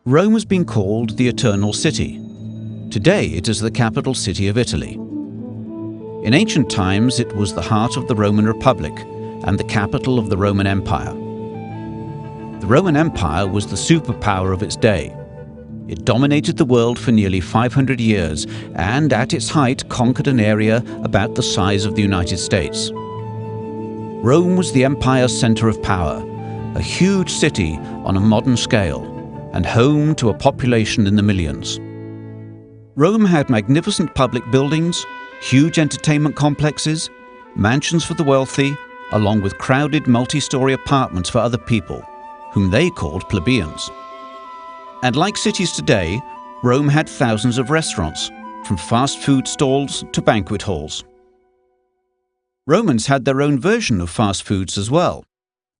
Rome has been called the Eternal City. Today it is the capital city of Italy. In ancient times it was the heart of the Roman Republic and the capital of the Roman Empire. The Roman Empire was the superpower of its day. It dominated the world for nearly 500 years and, at its height, conquered an area about the size of the United States. Rome was the empire's center of power, a huge city on a modern scale, and home to a population in the millions. Rome had magnificent public buildings, huge entertainment complexes, mansions for the wealthy, along with crowded multi-story apartments for other people, whom they called plebeians. And like cities today, Rome had thousands of restaurants, from fast food stalls to banquet halls. Romans had their own version of fast foods as well.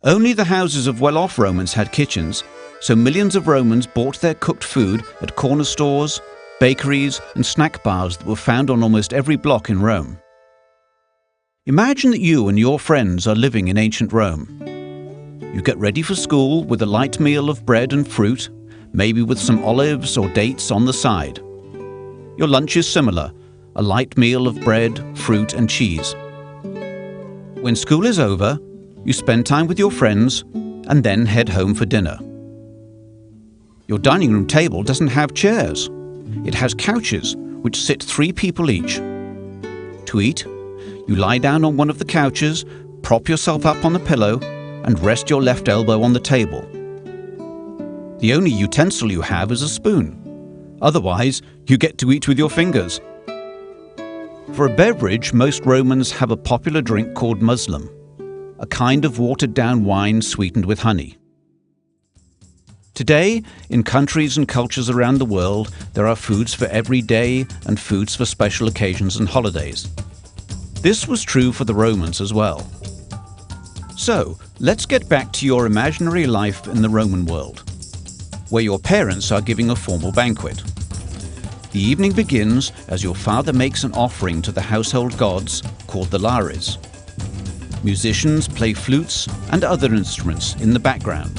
Only the houses of well-off Romans had kitchens, so millions of Romans bought their cooked food at corner stores, bakeries and snack bars that were found on almost every block in Rome. Imagine that you and your friends are living in ancient Rome. You get ready for school with a light meal of bread and fruit, maybe with some olives or dates on the side. Your lunch is similar, a light meal of bread, fruit and cheese. When school is over, you spend time with your friends and then head home for dinner. Your dining room table doesn't have chairs. It has couches, which sit 3 people each. To eat, you lie down on one of the couches, prop yourself up on the pillow, and rest your left elbow on the table. The only utensil you have is a spoon. Otherwise, you get to eat with your fingers. For a beverage, most Romans have a popular drink called muslum, a kind of watered-down wine sweetened with honey. Today, in countries and cultures around the world, there are foods for every day and foods for special occasions and holidays. This was true for the Romans as well. So, let's get back to your imaginary life in the Roman world, where your parents are giving a formal banquet. The evening begins as your father makes an offering to the household gods called the Lares. Musicians play flutes and other instruments in the background.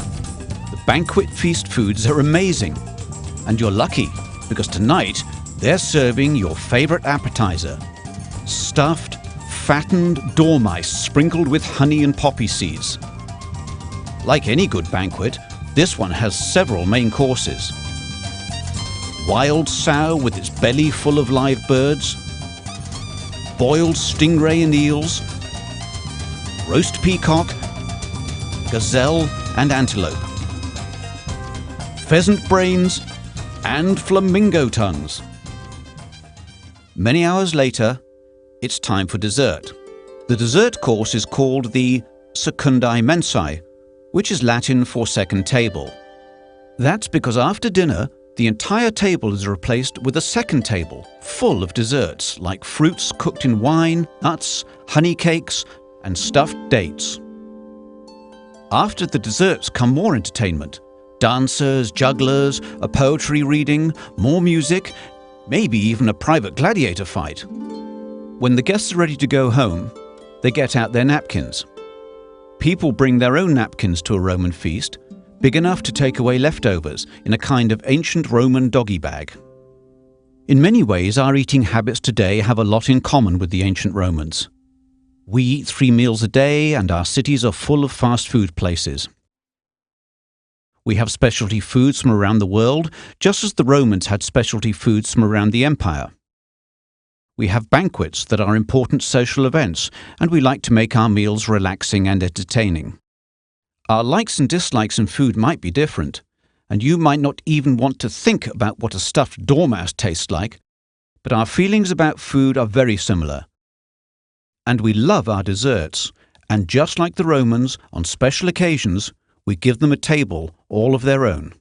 The banquet feast foods are amazing, and you're lucky because tonight they're serving your favorite appetizer, stuffed, fattened dormice sprinkled with honey and poppy seeds. Like any good banquet, this one has several main courses. Wild sow with its belly full of live birds, boiled stingray and eels, roast peacock, gazelle and antelope, pheasant brains and flamingo tongues. Many hours later, it's time for dessert. The dessert course is called the secundae mensae, which is Latin for second table. That's because after dinner, the entire table is replaced with a second table full of desserts like fruits cooked in wine, nuts, honey cakes, and stuffed dates. After the desserts come more entertainment. Dancers, jugglers, a poetry reading, more music, maybe even a private gladiator fight. When the guests are ready to go home, they get out their napkins. People bring their own napkins to a Roman feast, big enough to take away leftovers in a kind of ancient Roman doggy bag. In many ways, our eating habits today have a lot in common with the ancient Romans. We eat 3 meals a day, and our cities are full of fast food places. We have specialty foods from around the world, just as the Romans had specialty foods from around the empire. We have banquets that are important social events, and we like to make our meals relaxing and entertaining. Our likes and dislikes in food might be different, and you might not even want to think about what a stuffed dormouse tastes like, but our feelings about food are very similar. And we love our desserts, and just like the Romans, on special occasions, we give them a table all of their own.